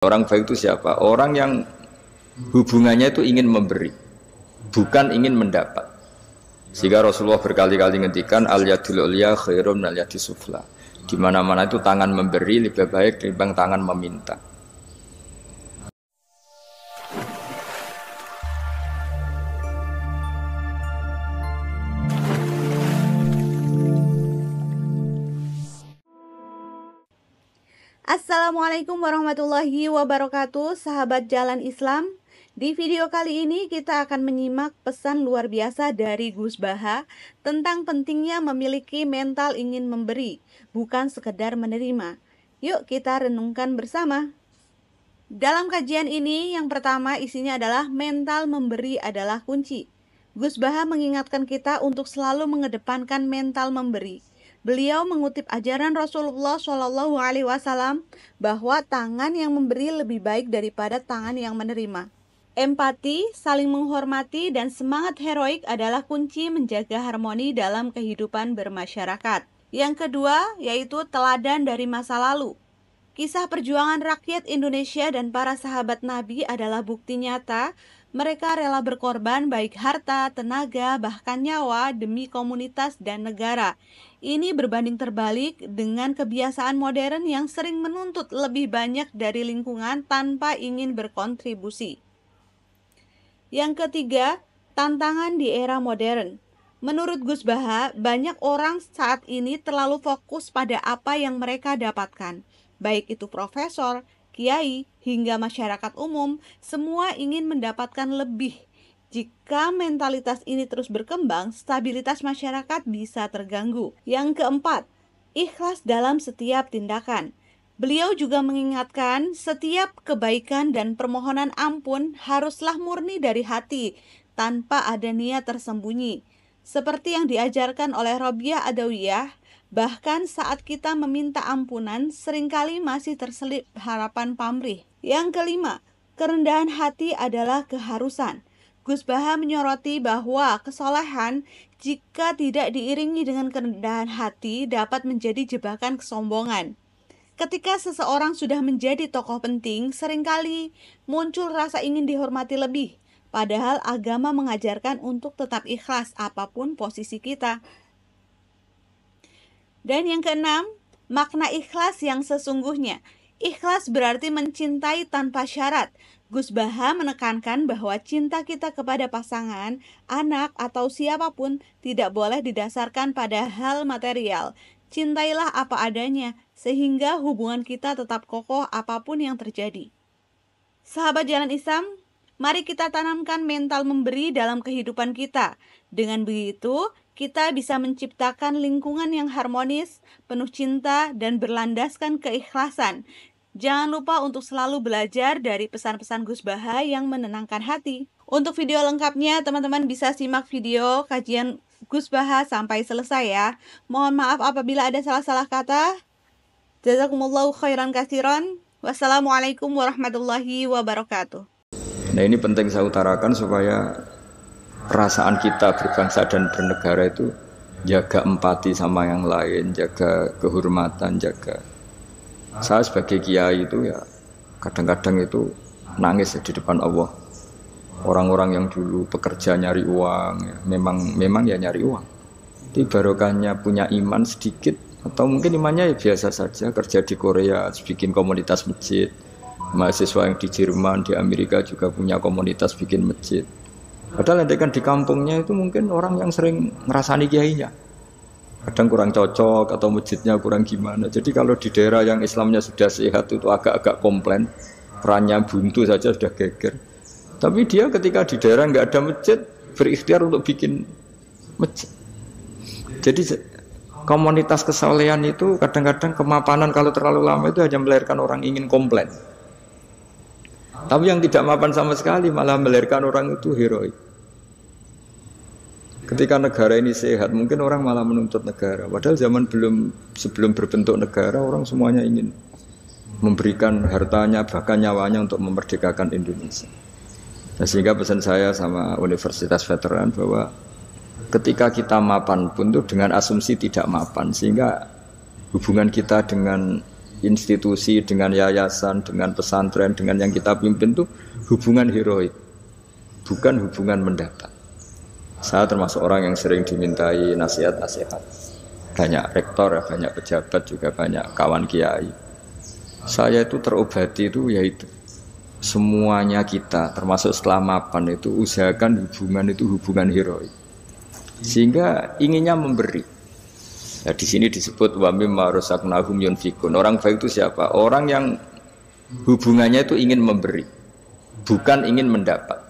Orang baik itu siapa? Orang yang hubungannya itu ingin memberi, bukan ingin mendapat. Sehingga Rasulullah berkali-kali ngendikan al-yadul ulya khairum minal yadis sufla. Di mana-mana itu tangan memberi lebih baik daripada tangan meminta. Assalamualaikum warahmatullahi wabarakatuh, sahabat Jalan Islam. Di video kali ini kita akan menyimak pesan luar biasa dari Gus Baha tentang pentingnya memiliki mental ingin memberi, bukan sekedar menerima. Yuk kita renungkan bersama. Dalam kajian ini, yang pertama isinya adalah mental memberi adalah kunci. Gus Baha mengingatkan kita untuk selalu mengedepankan mental memberi. Beliau mengutip ajaran Rasulullah SAW bahwa tangan yang memberi lebih baik daripada tangan yang menerima. Empati, saling menghormati, dan semangat heroik adalah kunci menjaga harmoni dalam kehidupan bermasyarakat. Yang kedua, yaitu teladan dari masa lalu. Kisah perjuangan rakyat Indonesia dan para sahabat Nabi adalah bukti nyata. Mereka rela berkorban baik harta, tenaga, bahkan nyawa demi komunitas dan negara. Ini berbanding terbalik dengan kebiasaan modern yang sering menuntut lebih banyak dari lingkungan tanpa ingin berkontribusi. Yang ketiga, tantangan di era modern. Menurut Gus Baha, banyak orang saat ini terlalu fokus pada apa yang mereka dapatkan. Baik itu profesor, kiai, hingga masyarakat umum, semua ingin mendapatkan lebih. Jika mentalitas ini terus berkembang, stabilitas masyarakat bisa terganggu. Yang keempat, ikhlas dalam setiap tindakan. Beliau juga mengingatkan setiap kebaikan dan permohonan ampun haruslah murni dari hati, tanpa ada niat tersembunyi. Seperti yang diajarkan oleh Robiah Adawiyah, bahkan saat kita meminta ampunan, seringkali masih terselip harapan pamrih. Yang kelima, kerendahan hati adalah keharusan. Gus Baha menyoroti bahwa kesolehan jika tidak diiringi dengan kerendahan hati dapat menjadi jebakan kesombongan. Ketika seseorang sudah menjadi tokoh penting, seringkali muncul rasa ingin dihormati lebih. Padahal agama mengajarkan untuk tetap ikhlas apapun posisi kita. Dan yang keenam, makna ikhlas yang sesungguhnya. Ikhlas berarti mencintai tanpa syarat. Gus Baha menekankan bahwa cinta kita kepada pasangan, anak, atau siapapun tidak boleh didasarkan pada hal material. Cintailah apa adanya, sehingga hubungan kita tetap kokoh apapun yang terjadi. Sahabat Jalan Islam, mari kita tanamkan mental memberi dalam kehidupan kita. Dengan begitu, kita bisa menciptakan lingkungan yang harmonis, penuh cinta, dan berlandaskan keikhlasan. Jangan lupa untuk selalu belajar dari pesan-pesan Gus Baha yang menenangkan hati. Untuk video lengkapnya, teman-teman bisa simak video kajian Gus Baha sampai selesai ya. Mohon maaf apabila ada salah-salah kata. Jazakumullahu khairan katsiran. Wassalamualaikum warahmatullahi wabarakatuh. Nah, ini penting saya utarakan supaya perasaan kita berbangsa dan bernegara itu jaga empati sama yang lain, jaga kehormatan, jaga. Saya sebagai kiai itu ya kadang-kadang itu nangis di depan Allah. Orang-orang yang dulu bekerja nyari uang, ya, memang ya nyari uang. Tapi barokahnya punya iman sedikit atau mungkin imannya ya biasa saja, kerja di Korea, bikin komunitas masjid. Mahasiswa yang di Jerman, di Amerika juga punya komunitas bikin masjid. Padahal nanti kan di kampungnya itu mungkin orang yang sering ngerasani kiainya. Kadang kurang cocok atau masjidnya kurang gimana. Jadi kalau di daerah yang Islamnya sudah sehat itu agak-agak komplain, perannya buntu saja sudah geger. Tapi dia ketika di daerah nggak ada masjid, berikhtiar untuk bikin masjid. Jadi komunitas kesolehan itu kadang-kadang kemapanan kalau terlalu lama itu hanya melahirkan orang ingin komplain. Tapi yang tidak mapan sama sekali malah melahirkan orang itu heroik. Ketika negara ini sehat, mungkin orang malah menuntut negara. Padahal sebelum berbentuk negara, orang semuanya ingin memberikan hartanya, bahkan nyawanya untuk memerdekakan Indonesia. Nah, sehingga pesan saya sama Universitas Veteran bahwa ketika kita mapan pun itu dengan asumsi tidak mapan, sehingga hubungan kita dengan institusi, dengan yayasan, dengan pesantren, dengan yang kita pimpin tuh hubungan heroik, bukan hubungan mendapat. Saya termasuk orang yang sering dimintai nasihat-nasihat. Banyak rektor, banyak pejabat, juga banyak kawan kiai. Saya itu terobati itu yaitu semuanya kita, termasuk setelah mapan itu usahakan hubungan itu hubungan heroik. Sehingga inginnya memberi. Nah, di sini disebut wa mimma razaqnahum yunfikun. Orang baik itu siapa? Orang yang hubungannya itu ingin memberi, bukan ingin mendapat.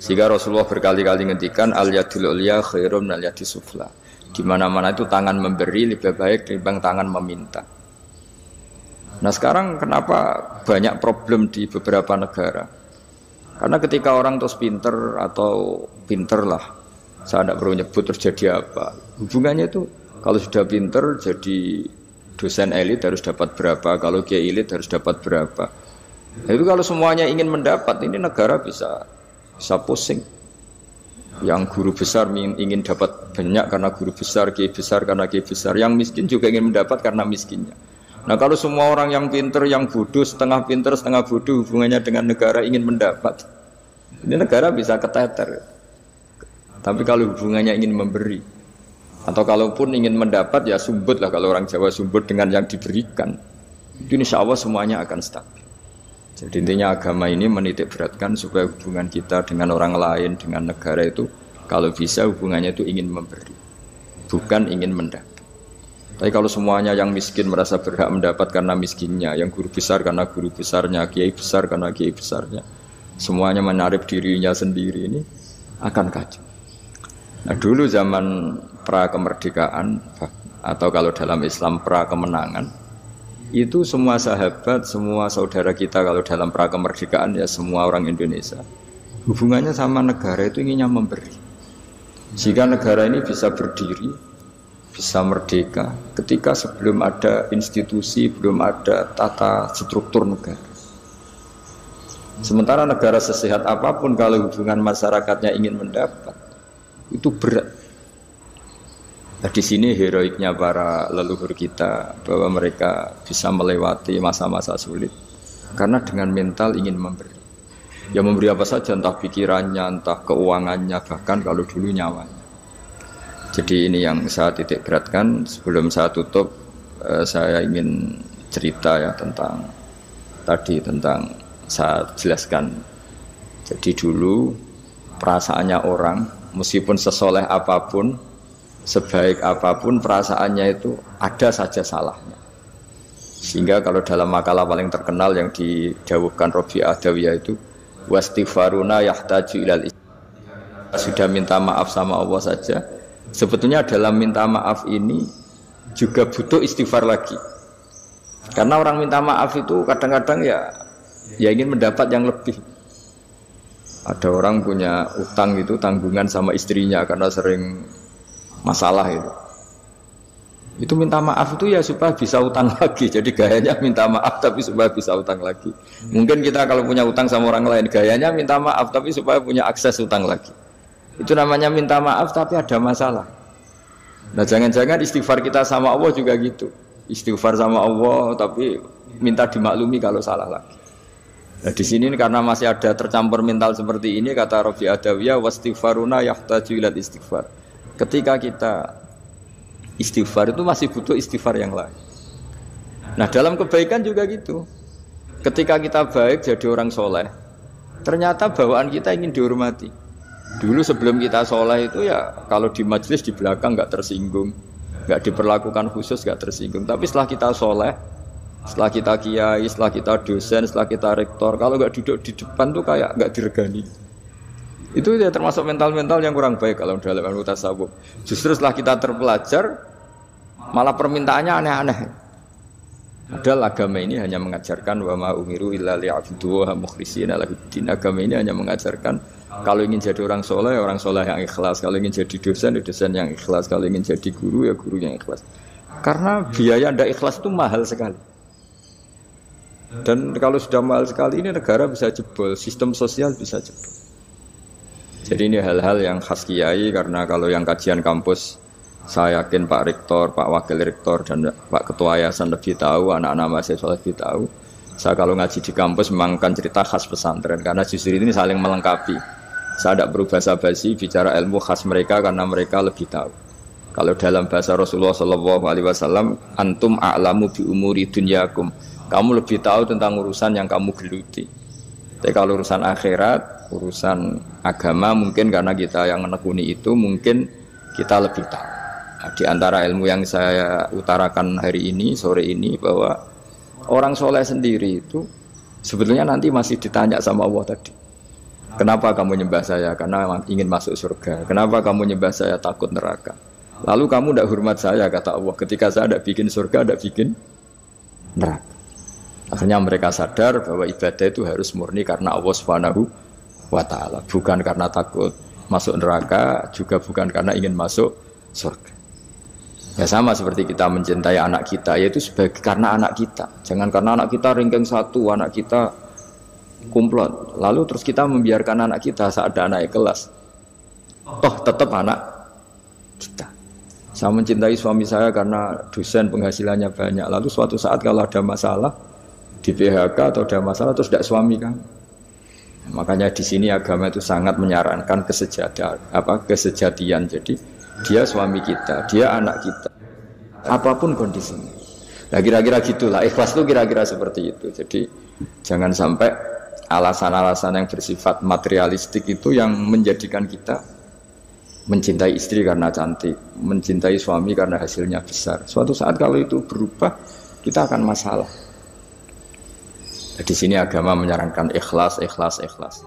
Sehingga Rasulullah berkali-kali ngendikan al-yadul ulya khairum minal yadis sufla. Di mana-mana itu tangan memberi lebih baik dibanding tangan meminta. Nah, sekarang kenapa banyak problem di beberapa negara? Karena ketika orang terus pinter atau pinter lah, saya tidak perlu nyebut terjadi apa. Hubungannya itu kalau sudah pinter jadi dosen elit harus dapat berapa, kalau kiai elit harus dapat berapa. Nah, itu kalau semuanya ingin mendapat, ini negara bisa pusing. Yang guru besar ingin dapat banyak karena guru besar, kiai besar karena kiai besar. Yang miskin juga ingin mendapat karena miskinnya. Nah, kalau semua orang yang pinter, yang bodoh, setengah pinter, setengah bodoh hubungannya dengan negara ingin mendapat, ini negara bisa keteter. Tapi kalau hubungannya ingin memberi, atau kalaupun ingin mendapat, ya sumbut lah, kalau orang Jawa sumbut dengan yang diberikan, itu insya Allah semuanya akan stabil. Jadi intinya agama ini menitik beratkan supaya hubungan kita dengan orang lain, dengan negara itu kalau bisa hubungannya itu ingin memberi, bukan ingin mendapat. Tapi kalau semuanya yang miskin merasa berhak mendapat karena miskinnya, yang guru besar karena guru besarnya, kiai besar karena kiai besarnya, semuanya menarik dirinya sendiri, ini akan kacau. Nah, dulu zaman pra kemerdekaan atau kalau dalam Islam pra kemenangan, itu semua sahabat, semua saudara kita kalau dalam pra kemerdekaan ya semua orang Indonesia hubungannya sama negara itu inginnya memberi. Jika negara ini bisa berdiri, bisa merdeka ketika sebelum ada institusi, belum ada tata struktur negara. Sementara negara sesehat apapun kalau hubungan masyarakatnya ingin mendapat, itu berat. Nah, di sini heroiknya para leluhur kita bahwa mereka bisa melewati masa-masa sulit karena dengan mental ingin memberi. Ya memberi apa saja, entah pikirannya, entah keuangannya, bahkan kalau dulu nyawanya. Jadi ini yang saya titik beratkan. Sebelum saya tutup, saya ingin cerita ya tentang saya jelaskan. Jadi dulu perasaannya orang, meskipun sesoleh apapun, sebaik apapun perasaannya itu ada saja salahnya. Sehingga kalau dalam makalah paling terkenal yang didawuhkan Rabi'ah Adawiyah itu wastighfaruna yahtaju ilal istighfar. Sudah minta maaf sama Allah saja, sebetulnya dalam minta maaf ini juga butuh istighfar lagi. Karena orang minta maaf itu kadang-kadang ya ingin mendapat yang lebih. Ada orang punya utang itu tanggungan sama istrinya karena sering masalah itu minta maaf itu ya supaya bisa utang lagi. Jadi gayanya minta maaf tapi supaya bisa utang lagi. Mungkin kita kalau punya utang sama orang lain gayanya minta maaf tapi supaya punya akses utang lagi. Itu namanya minta maaf tapi ada masalah. Nah, jangan-jangan istighfar kita sama Allah juga gitu. Istighfar sama Allah tapi minta dimaklumi kalau salah lagi. Nah, di sini karena masih ada tercampur mental seperti ini, kata Rabi'ah Adawiyah wastighfaruna yahtaju ilal istighfar. Ketika kita istighfar itu masih butuh istighfar yang lain. Nah, dalam kebaikan juga gitu. Ketika kita baik jadi orang soleh, ternyata bawaan kita ingin dihormati. Dulu sebelum kita soleh itu ya kalau di majelis di belakang nggak tersinggung, nggak diperlakukan khusus, nggak tersinggung. Tapi setelah kita soleh, setelah kita kiai, setelah kita dosen, setelah kita rektor, kalau nggak duduk di depan tuh kayak nggak diregani. Itu ya termasuk mental-mental yang kurang baik kalau dalam ilmu tasawuf. Justru setelah kita terpelajar, malah permintaannya aneh-aneh. Padahal agama ini hanya mengajarkan wa ma umiru illa liya'buduha mukhlishina lahuddin. Agama ini hanya mengajarkan kalau ingin jadi orang soleh yang ikhlas. Kalau ingin jadi dosen, ya dosen yang ikhlas. Kalau ingin jadi guru, ya guru yang ikhlas. Karena biaya ndak ikhlas itu mahal sekali. Dan kalau sudah mahal sekali ini negara bisa jebol, sistem sosial bisa jebol. Jadi ini hal-hal yang khas kiai karena kalau yang kajian kampus Saya yakin Pak Rektor, Pak Wakil Rektor, dan Pak Ketua Yayasan lebih tahu, anak-anak mahasiswa lebih tahu. Saya kalau ngaji di kampus memang kan cerita khas pesantren, karena justru ini saling melengkapi. Saya tidak berubah basa-basi bicara ilmu khas mereka karena mereka lebih tahu. Kalau dalam bahasa Rasulullah SAW, antum a'lamu bi umuri dunyakum. Kamu lebih tahu tentang urusan yang kamu geluti. Tapi kalau urusan akhirat, urusan agama mungkin karena kita yang menekuni itu mungkin kita lebih tahu. Nah, di antara ilmu yang saya utarakan hari ini, sore ini, bahwa orang soleh sendiri itu sebetulnya nanti masih ditanya sama Allah tadi. Kenapa kamu nyembah saya? Karena ingin masuk surga. Kenapa kamu nyembah saya? Takut neraka. Lalu kamu tidak hormat saya, kata Allah. Ketika saya tidak bikin surga, tidak bikin neraka. Akhirnya mereka sadar bahwa ibadah itu harus murni karena Allah Subhanahu wa Ta'ala. Bukan karena takut masuk neraka, juga bukan karena ingin masuk surga. Ya sama seperti kita mencintai anak kita, yaitu sebagai karena anak kita. Jangan karena anak kita ringkeng satu, anak kita kumplot. Lalu terus kita membiarkan anak kita saat ada anak kelas. Toh tetap anak kita. Saya mencintai suami saya karena dosen penghasilannya banyak. Lalu suatu saat kalau ada masalah di PHK atau ada masalah terus tidak suami kan. Makanya di sini agama itu sangat menyarankan kesejatian. Jadi dia suami kita, dia anak kita, apapun kondisinya. Nah kira-kira gitulah, ikhlas itu kira-kira seperti itu. Jadi jangan sampai alasan-alasan yang bersifat materialistik itu yang menjadikan kita mencintai istri karena cantik, mencintai suami karena hasilnya besar. Suatu saat kalau itu berubah, kita akan masalah. Di sini agama menyarankan ikhlas, ikhlas, ikhlas.